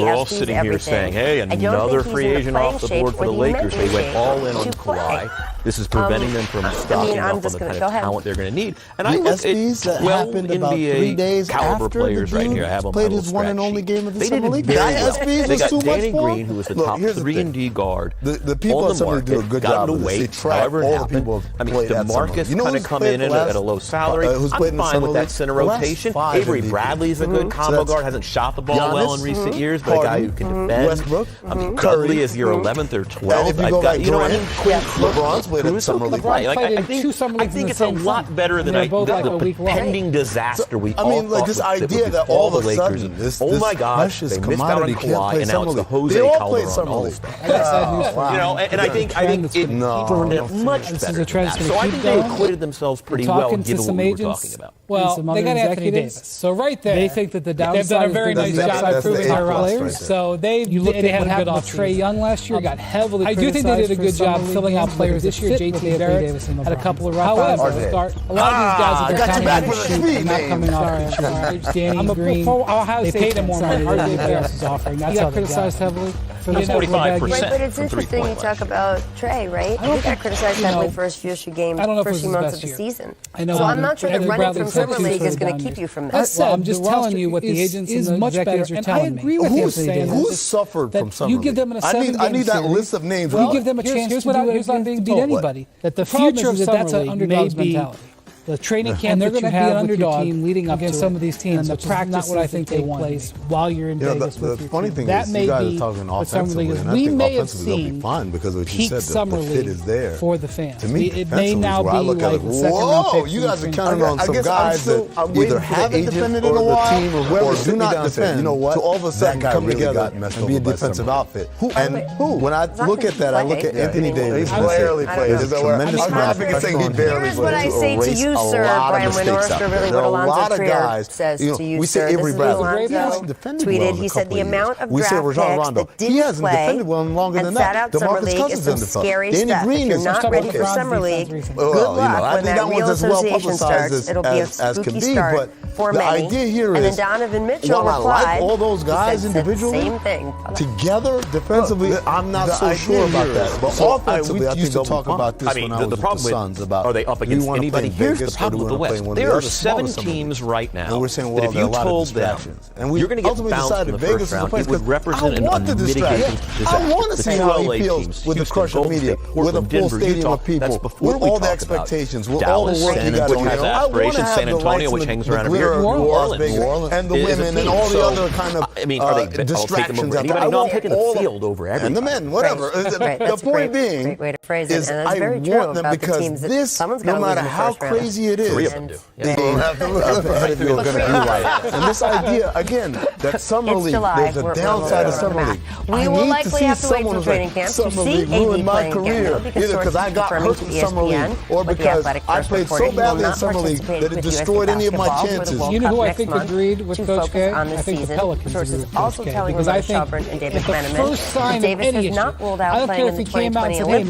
We're all sitting here saying, hey, another free agent off the board for the Lakers. They went all in on Kawhi. This is preventing them from stocking up on the kind of talent they're going to need. And I look at, well, NBA caliber players right here. I have them played his one and only game of the summer league. They got Danny Green, who was the top 3-and-D guard. The people at Summer do a good job of this. They track all the people who I mean, DeMarcus kind of come in at a low salary. I'm fine with that center rotation. Avery Bradley's a good combo guard. Hasn't shot the ball well in recent years, but a guy who can defend. Westbrook, Dudley is your 11th or 12th. I've got, you know what I mean? LeBron's played in Summer League. I think it's a lot better than the pending disaster we all thought. This idea that all of a sudden this precious commodity can't play Summer League. They all play Summer League. You know, and I think it turned out much better. So I think they acquitted themselves pretty well given what we were talking about. Well, they got Anthony Davis. So right there, they think that the downside they've done a very nice job improving their players. So they had what happened with Trey Young last year. Got heavily criticized. I do think they did a good job filling out players this year. JT Barrett had a couple of rough outs to start. A lot of these guys are not coming off the shoot. Danny Green, they paid him more money than anybody else is offering. That's how criticized heavily. That's 45%. But it's interesting you talk about Trey, right? He got criticized heavily first few games, first few months of the season. So I'm not sure that running from Summer League is going to keep you from that. I'm just telling you what the agents and the executives are telling me. I agree with you. Who's suffered from Summer League? You give them a 7-game series. I need that list of names. You give them a chance to beat anybody. That the future of Summer League may be the training camp that you have with your team leading up against some of these teams, the practice what I think take place while you're in Vegas with your funny team. thing is, you guys are talking offensively, and I think offensively they'll be fine because what you said, the fit is there. For the fans. To me, it may now be like the second round pick. You guys are counting on some guys that either haven't defended in a while or do not defend. You know what? To all of a sudden come together and be a defensive outfit. And when I look at that, I look at Anthony Davis. He barely plays. There's a tremendous amount of pressure on him. Here's what I say to you, sir, Brian Windhorst, or really what Alonzo Trier says to you, we sir. say Avery Bradley. He tweeted, he said the amount of draft picks that didn't play and sat out Summer League is some scary stuff. If you're not ready for Summer League, good luck when that real association starts. It'll be a spooky start for many. And then Donovan Mitchell replied, all those guys individually, same thing. Together, defensively, I'm not so sure about that. But offensively, I used to talk about this when I was with the Suns. Are they up against anybody? Here's the problem with the West. There are 7 teams right now. And we're saying, that if you told them you're going to get bounced in the first round, it would represent an unmitigated disaster. I want to see how he feels with the crush of media, with a full stadium of people, with all the expectations, with all the work you got to do. I want to have San Antonio, which hangs around over here, New Orleans, and the women and all the other kind of distractions. I want taking the field over everything. And the men, whatever. The point being is I want them because this, no matter how crazy it is, they don't have to look competitive. You're going to be right. And this idea, again, that Summer League, there's a downside of Summer League. We will likely have to wait till training camp to see AD my career, either because I got hurt in Summer League or because I played so badly in Summer League that it destroyed any of my chances. You know who I think agreed with Coach K? I think the Pelicans agreed with Coach K. Because I think at the first sign of any issue, I don't care if he came out today,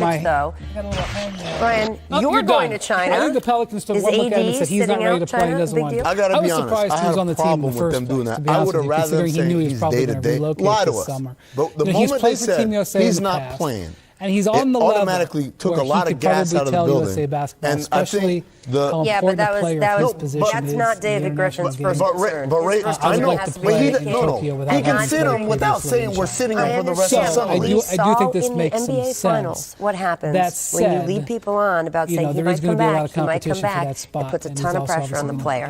Brian, you're going to China. I think the Pelicans took one look at him and said he's not ready to play and doesn't want to. I gotta be honest. surprised he was on the team in the first place. I would have rather he knew he was probably going to relocate this summer. But the moment they said he's not playing, and he's on the level automatically took a lot of gas out of the building. And I think but that's not David Griffin's first concern. But Ray, I know, he can sit him without saying we're sitting him for the rest of the summer. I do think this makes some sense. What happens when you lead people on about saying he might come back, it puts a ton of pressure on the player.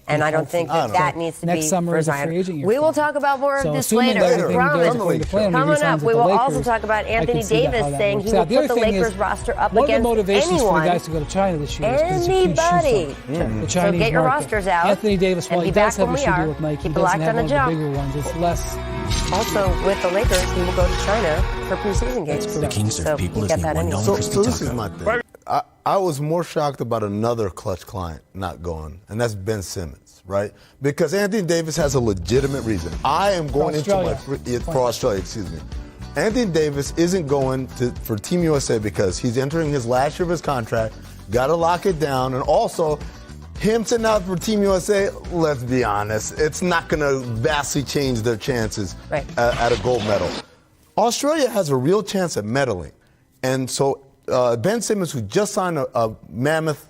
And I don't think that needs to be for Zion. We will talk about more of this later, I promise. Coming up, we will also talk about Anthony Davis saying he will put the Lakers roster up against anyone. Guys to go to China this year. Anybody. So get your rosters out. Anthony Davis, while he does have issue to do with Nike, keep he doesn't have one of the jump. bigger ones. It's less. Also, with the Lakers, he will go to China for preseason games. The King serve people get that anyway. So this is my thing. I was more shocked about another clutch client not going, and that's Ben Simmons, right? Because Anthony Davis has a legitimate reason. I am going for Australia, excuse me. Anthony Davis isn't going for Team USA because he's entering his last year of his contract, got to lock it down, and also him sitting out for Team USA, let's be honest, it's not going to vastly change their chances at a gold medal. Australia has a real chance at medaling. And so Ben Simmons, who just signed a mammoth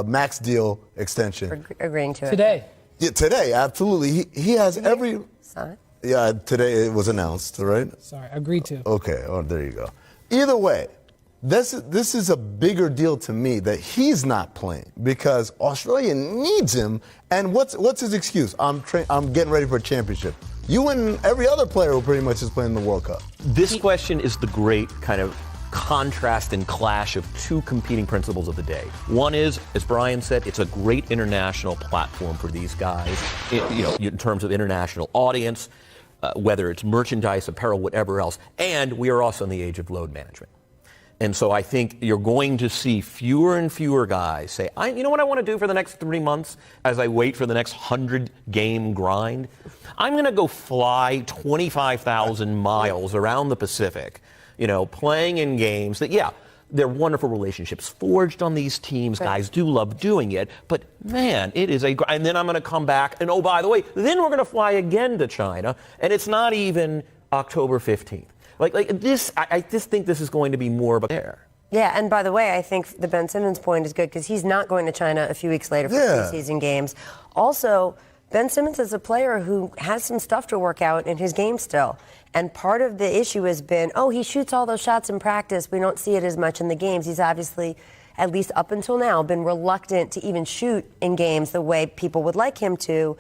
max deal extension. Agreeing to it. Today. Yeah, today, absolutely. He has every... Saw it? Yeah, today it was announced, right? Sorry, agreed to. Okay, oh, there you go. Either way, this is a bigger deal to me that he's not playing because Australia needs him. And what's his excuse? I'm getting ready for a championship. You and every other player who pretty much is playing the World Cup. This question is the great kind of contrast and clash of two competing principles of the day. One is, as Brian said, it's a great international platform for these guys, in terms of international audience, whether it's merchandise, apparel, whatever else. And we are also in the age of load management. And so I think you're going to see fewer and fewer guys say, you know what I want to do for the next 3 months as I wait for the next 100-game grind? I'm going to go fly 25,000 miles around the Pacific, playing in games that, they're wonderful relationships forged on these teams. Guys do love doing it. But, man, it is and then I'm going to come back. And, oh, by the way, then we're going to fly again to China. And it's not even October 15th. Like this, I just think this is going to be more about there. Yeah, and by the way, I think the Ben Simmons point is good because he's not going to China a few weeks later for preseason games. Also, Ben Simmons is a player who has some stuff to work out in his game still. And part of the issue has been, he shoots all those shots in practice. We don't see it as much in the games. He's obviously, at least up until now, been reluctant to even shoot in games the way people would like him to.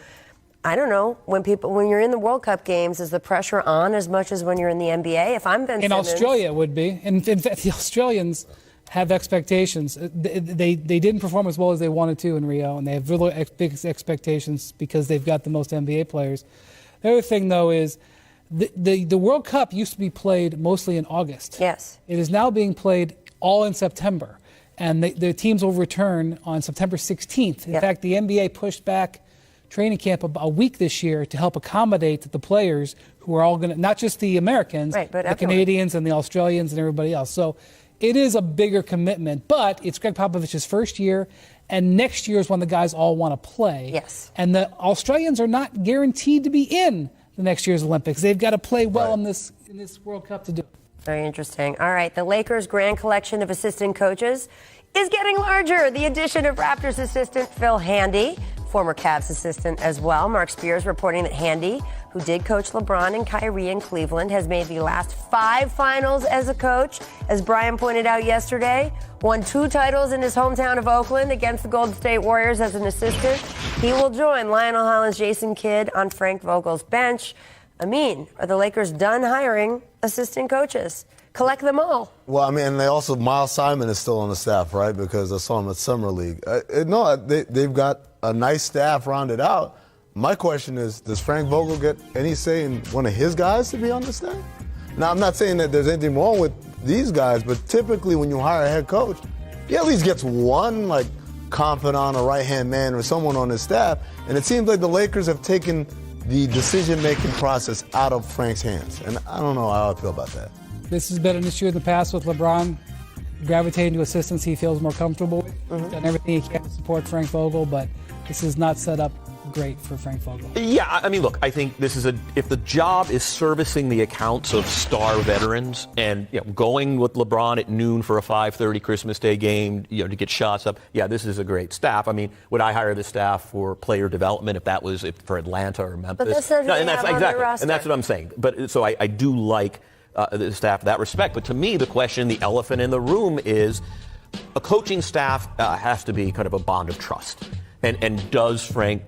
I don't know, when you're in the World Cup games, is the pressure on as much as when you're in the NBA? If I'm Ben Simmons... In Australia, it would be. In fact, the Australians have expectations. They didn't perform as well as they wanted to in Rio, and they have really big expectations because they've got the most NBA players. The other thing, though, is the World Cup used to be played mostly in August. Yes. It is now being played all in September, and the teams will return on September 16th. In fact, the NBA pushed back training camp a week this year to help accommodate the players who are all going to, not just the Americans, but the Canadians and the Australians and everybody else. So it is a bigger commitment, but it's Greg Popovich's first year, and next year is when the guys all want to play. Yes. And the Australians are not guaranteed to be in the next year's Olympics. They've got to play well in this World Cup to do it. Very interesting. All right, the Lakers' grand collection of assistant coaches is getting larger. The addition of Raptors assistant Phil Handy, former Cavs assistant as well. Mark Spears reporting that Handy, who did coach LeBron and Kyrie in Cleveland, has made the last 5 finals as a coach. As Brian pointed out yesterday, won 2 titles in his hometown of Oakland against the Golden State Warriors as an assistant. He will join Lionel Hollins, Jason Kidd on Frank Vogel's bench. Amin, are the Lakers done hiring assistant coaches? Collect them all. Well, I mean, and they also, Miles Simon is still on the staff, right? Because I saw him at Summer League. No, they've got a nice staff rounded out. My question is, does Frank Vogel get any say in one of his guys to be on the staff? Now, I'm not saying that there's anything wrong with these guys, but typically when you hire a head coach, he at least gets one, like, confidant or right-hand man or someone on his staff. And it seems like the Lakers have taken the decision-making process out of Frank's hands. And I don't know how I feel about that. This has been an issue in the past with LeBron gravitating to assistants he feels more comfortable with. Done everything he can to support Frank Vogel, but this is not set up great for Frank Vogel. Yeah, I mean, look, I think this is if the job is servicing the accounts of star veterans and going with LeBron at noon for a 5:30 Christmas Day game, to get shots up, this is a great staff. I mean, would I hire the staff for player development if that was for Atlanta or Memphis? But that's exactly, and that's what I'm saying. But so I do like the staff in that respect. But to me, the question, the elephant in the room is a coaching staff has to be kind of a bond of trust. And does Frank,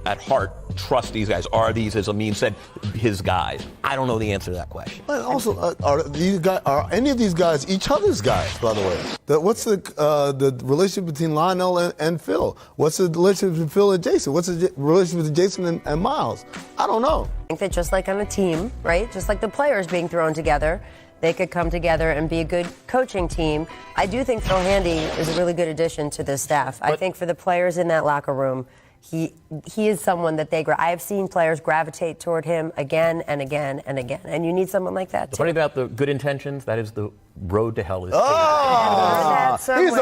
at heart, trust these guys? Are these, as Amin said, his guys? I don't know the answer to that question. But also, are any of these guys each other's guys, by the way? What's the relationship between Lionel and Phil? What's the relationship between Phil and Jason? What's the relationship between Jason and Miles? I don't know. I think that just like on a team, right? Just like the players being thrown together, they could come together and be a good coaching team. I do think Phil Handy is a really good addition to this staff. I think for the players in that locker room, he is someone that I have seen players gravitate toward him again and again and again. And you need someone like that, too. The funny about the good intentions, that is the road to hell. He's a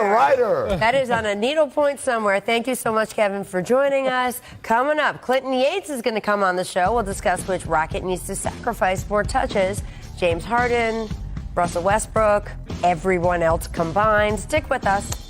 writer. That is on a needlepoint somewhere. Thank you so much, Kevin, for joining us. Coming up, Clinton Yates is going to come on the show. We'll discuss which Rocket needs to sacrifice more touches. James Harden, Russell Westbrook, everyone else combined. Stick with us.